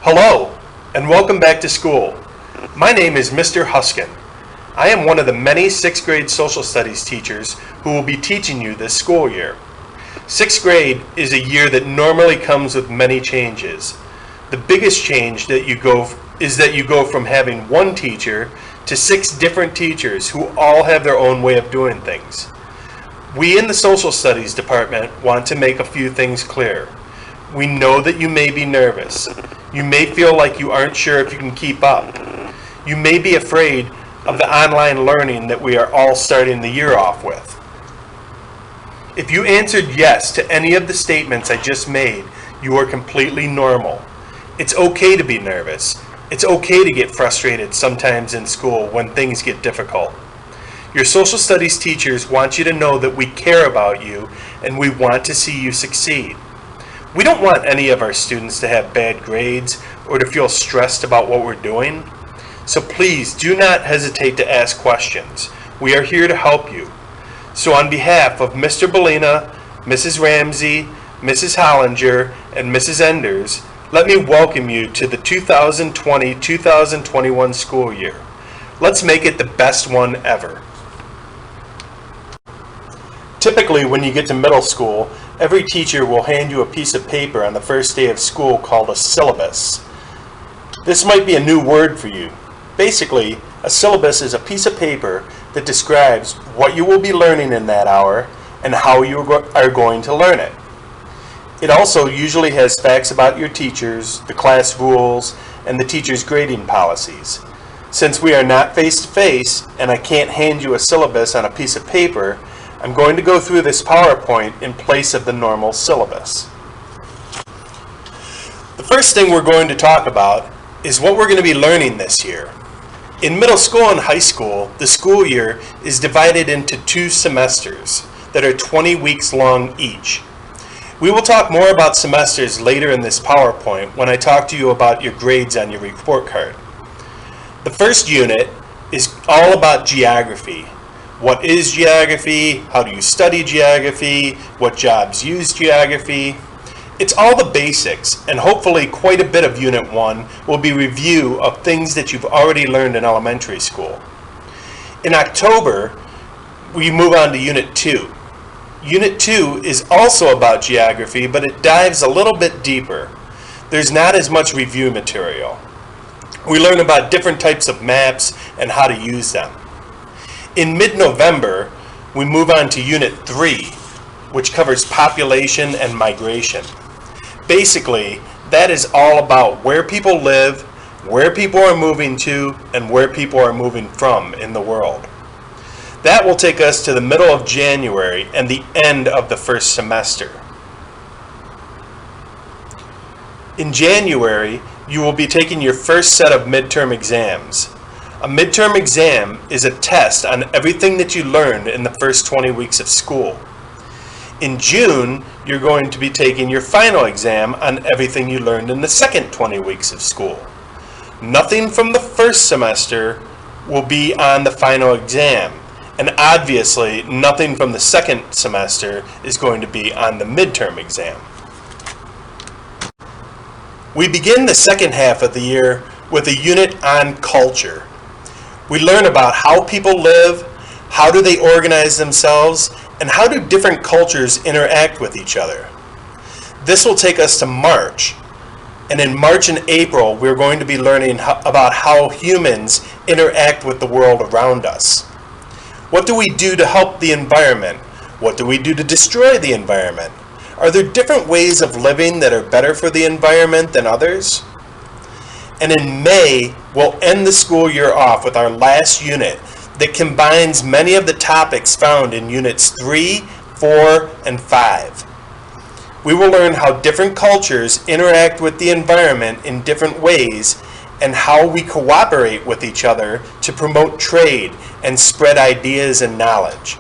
Hello, and welcome back to school. My name is Mr. Huskin. I am one of the many 6th grade social studies teachers who will be teaching you this school year. 6th grade is a year that normally comes with many changes. The biggest change is that you go from having one teacher to 6 different teachers who all have their own way of doing things. We in the social studies department want to make a few things clear. We know that you may be nervous. You may feel like you aren't sure if you can keep up. You may be afraid of the online learning that we are all starting the year off with. If you answered yes to any of the statements I just made, you are completely normal. It's okay to be nervous. It's okay to get frustrated sometimes in school when things get difficult. Your social studies teachers want you to know that we care about you and we want to see you succeed. We don't want any of our students to have bad grades or to feel stressed about what we're doing. So please do not hesitate to ask questions. We are here to help you. So on behalf of Mr. Bellina, Mrs. Ramsey, Mrs. Hollinger, and Mrs. Enders, let me welcome you to the 2020-2021 school year. Let's make it the best one ever. Typically, when you get to middle school, every teacher will hand you a piece of paper on the first day of school called a syllabus. This might be a new word for you. Basically, a syllabus is a piece of paper that describes what you will be learning in that hour and how you are going to learn it. It also usually has facts about your teachers, the class rules, and the teacher's grading policies. Since we are not face-to-face and I can't hand you a syllabus on a piece of paper, I'm going to go through this PowerPoint in place of the normal syllabus. The first thing we're going to talk about is what we're going to be learning this year. In middle school and high school, the school year is divided into 2 semesters that are 20 weeks long each. We will talk more about semesters later in this PowerPoint when I talk to you about your grades on your report card. The first unit is all about geography. What is geography? How do you study geography? What jobs use geography? It's all the basics, and hopefully quite a bit of Unit 1 will be review of things that you've already learned in elementary school. In October, we move on to Unit 2. Unit 2 is also about geography, but it dives a little bit deeper. There's not as much review material. We learn about different types of maps and how to use them. In mid-November, we move on to Unit 3, which covers population and migration. Basically, that is all about where people live, where people are moving to, and where people are moving from in the world. That will take us to the middle of January and the end of the first semester. In January, you will be taking your first set of midterm exams. A midterm exam is a test on everything that you learned in the first 20 weeks of school. In June, you're going to be taking your final exam on everything you learned in the second 20 weeks of school. Nothing from the first semester will be on the final exam, and obviously nothing from the second semester is going to be on the midterm exam. We begin the second half of the year with a unit on culture. We learn about how people live, how do they organize themselves, and how do different cultures interact with each other. This will take us to March, and in March and April we're going to be learning about how humans interact with the world around us. What do we do to help the environment? What do we do to destroy the environment? Are there different ways of living that are better for the environment than others? And in May, we'll end the school year off with our last unit that combines many of the topics found in Units 3, 4, and 5. We will learn how different cultures interact with the environment in different ways and how we cooperate with each other to promote trade and spread ideas and knowledge.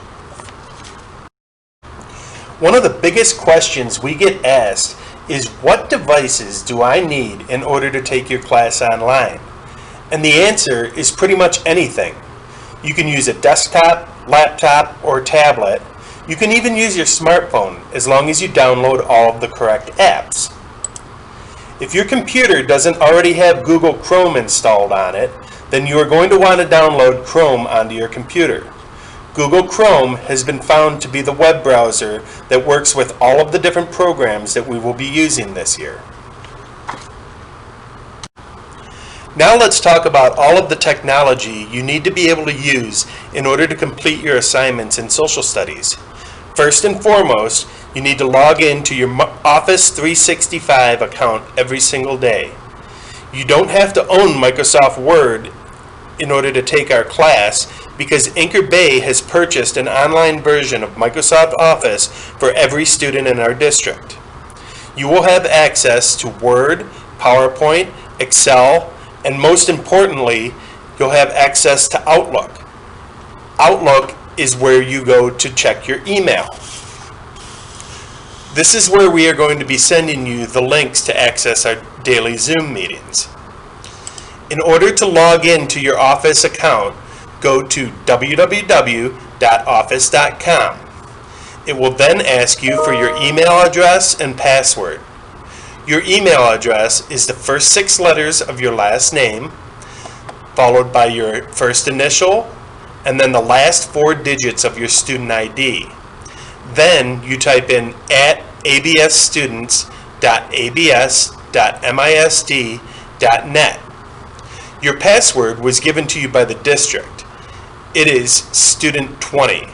One of the biggest questions we get asked is, what devices do I need in order to take your class online? And the answer is pretty much anything. You can use a desktop, laptop, or tablet. You can even use your smartphone as long as you download all of the correct apps. If your computer doesn't already have Google Chrome installed on it, then you are going to want to download Chrome onto your computer. Google Chrome has been found to be the web browser that works with all of the different programs that we will be using this year. Now let's talk about all of the technology you need to be able to use in order to complete your assignments in social studies. First and foremost, you need to log into your Office 365 account every single day. You don't have to own Microsoft Word in order to take our class because Anchor Bay has purchased an online version of Microsoft Office for every student in our district. You will have access to Word, PowerPoint, Excel, and most importantly, you'll have access to Outlook. Outlook is where you go to check your email. This is where we are going to be sending you the links to access our daily Zoom meetings. In order to log into your Office account, go to www.office.com. It will then ask you for your email address and password. Your email address is the first 6 letters of your last name, followed by your first initial, and then the last 4 digits of your student ID. Then you type in @absstudents.abs.misd.net. Your password was given to you by the district. It is student 20.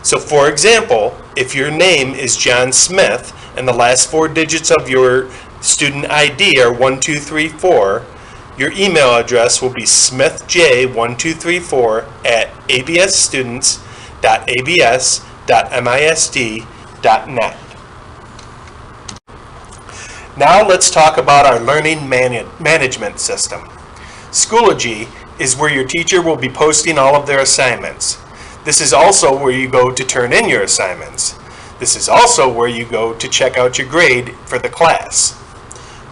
So for example, if your name is John Smith and the last 4 digits of your student ID are 1234, your email address will be smithj1234@absstudents.abs.misd.net. Now let's talk about our learning management system. Schoology is where your teacher will be posting all of their assignments. This is also where you go to turn in your assignments. This is also where you go to check out your grade for the class.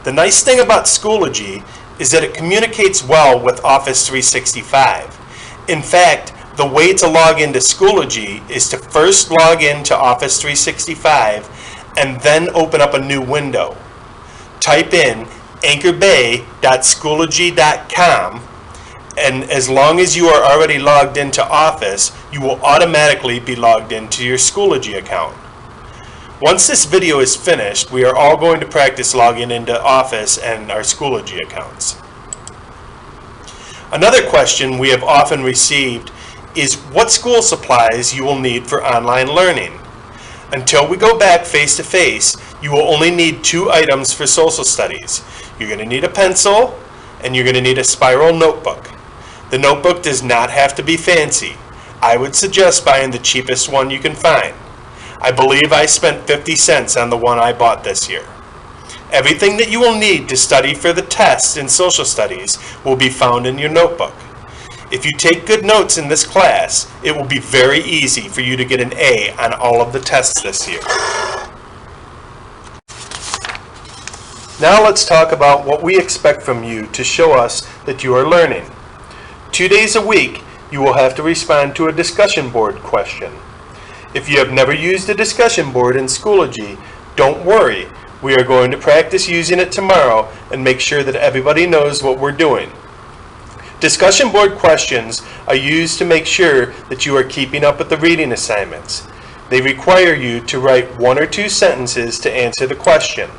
The nice thing about Schoology is that it communicates well with Office 365. In fact, the way to log into Schoology is to first log into Office 365 and then open up a new window. Type in anchorbay.schoology.com, and as long as you are already logged into Office, you will automatically be logged into your Schoology account. Once this video is finished, we are all going to practice logging into Office and our Schoology accounts. Another question we have often received is what school supplies you will need for online learning. Until we go back face to face, you will only need 2 items for social studies. You're going to need a pencil and you're going to need a spiral notebook. The notebook does not have to be fancy. I would suggest buying the cheapest one you can find. I believe I spent 50 cents on the one I bought this year. Everything that you will need to study for the test in social studies will be found in your notebook. If you take good notes in this class, it will be very easy for you to get an A on all of the tests this year. Now let's talk about what we expect from you to show us that you are learning. 2 days a week, you will have to respond to a discussion board question. If you have never used a discussion board in Schoology, don't worry. We are going to practice using it tomorrow and make sure that everybody knows what we're doing. Discussion board questions are used to make sure that you are keeping up with the reading assignments. They require you to write 1 or 2 sentences to answer the question.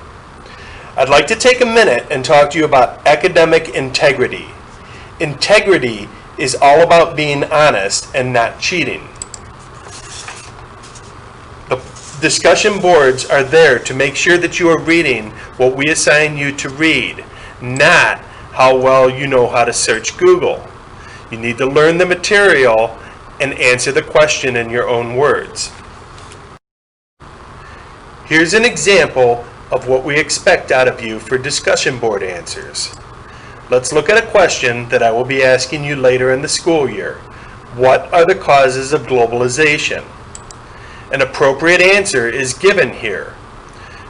I'd like to take a minute and talk to you about academic integrity. Integrity is all about being honest and not cheating. The discussion boards are there to make sure that you are reading what we assign you to read, not how well you know how to search Google. You need to learn the material and answer the question in your own words. Here's an example of what we expect out of you for discussion board answers. Let's look at a question that I will be asking you later in the school year. What are the causes of globalization? An appropriate answer is given here.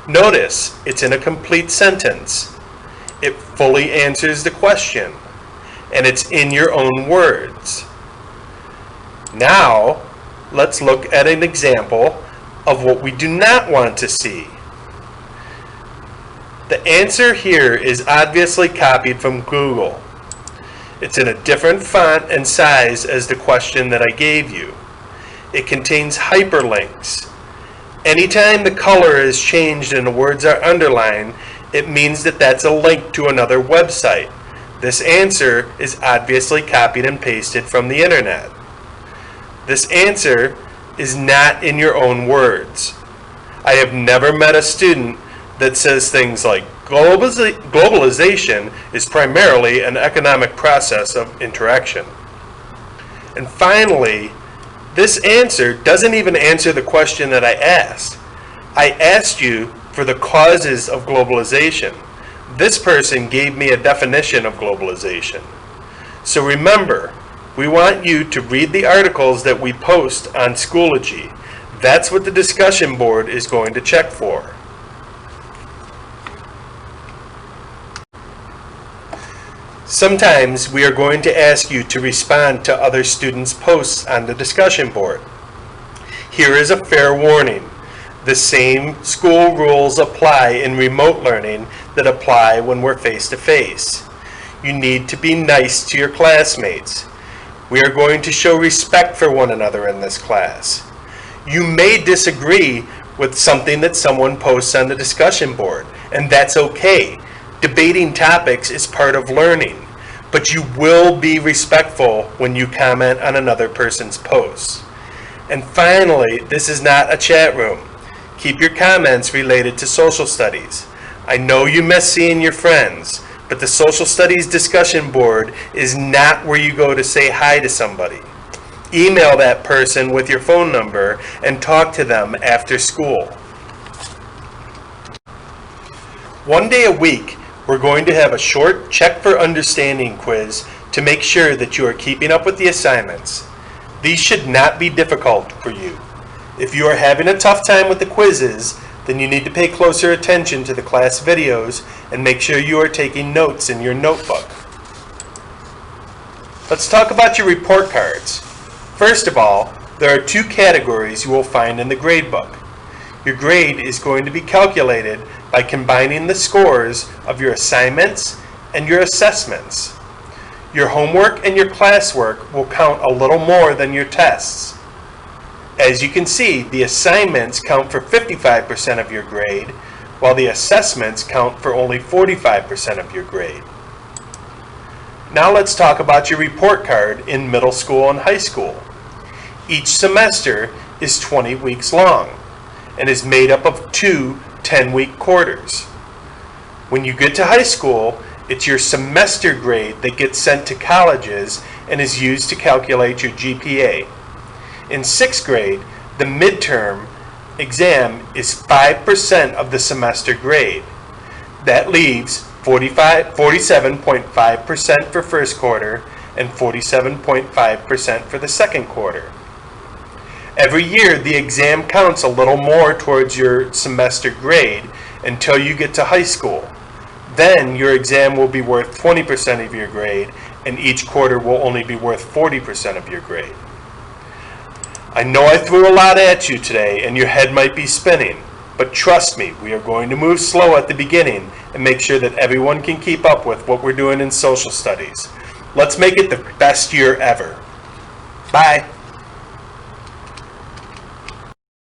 Notice it's in a complete sentence. It fully answers the question, and it's in your own words. Now, let's look at an example of what we do not want to see. The answer here is obviously copied from Google. It's in a different font and size as the question that I gave you. It contains hyperlinks. Anytime the color is changed and the words are underlined, it means that that's a link to another website. This answer is obviously copied and pasted from the internet. This answer is not in your own words. I have never met a student that says things like, globalization is primarily an economic process of interaction. And finally, this answer doesn't even answer the question that I asked. I asked you for the causes of globalization. This person gave me a definition of globalization. So remember, we want you to read the articles that we post on Schoology. That's what the discussion board is going to check for. Sometimes we are going to ask you to respond to other students' posts on the discussion board. Here is a fair warning. The same school rules apply in remote learning that apply when we're face-to-face. You need to be nice to your classmates. We are going to show respect for one another in this class. You may disagree with something that someone posts on the discussion board, and that's okay. Debating topics is part of learning, but you will be respectful when you comment on another person's posts. And finally, this is not a chat room. Keep your comments related to social studies. I know you miss seeing your friends, but the social studies discussion board is not where you go to say hi to somebody. Email that person with your phone number and talk to them after school. One day a week, we're going to have a short check for understanding quiz to make sure that you are keeping up with the assignments. These should not be difficult for you. If you are having a tough time with the quizzes, then you need to pay closer attention to the class videos and make sure you are taking notes in your notebook. Let's talk about your report cards. First of all, there are two categories you will find in the gradebook. Your grade is going to be calculated by combining the scores of your assignments and your assessments. Your homework and your classwork will count a little more than your tests. As you can see, the assignments count for 55% of your grade, while the assessments count for only 45% of your grade. Now let's talk about your report card in middle school and high school. Each semester is 20 weeks long and is made up of 2 10-week quarters. When you get to high school, it's your semester grade that gets sent to colleges and is used to calculate your GPA. In 6th grade, the midterm exam is 5% of the semester grade. That leaves 47.5% for first quarter and 47.5% for the second quarter. Every year, the exam counts a little more towards your semester grade until you get to high school. Then your exam will be worth 20% of your grade, and each quarter will only be worth 40% of your grade. I know I threw a lot at you today, and your head might be spinning, but trust me, we are going to move slow at the beginning and make sure that everyone can keep up with what we're doing in social studies. Let's make it the best year ever. Bye.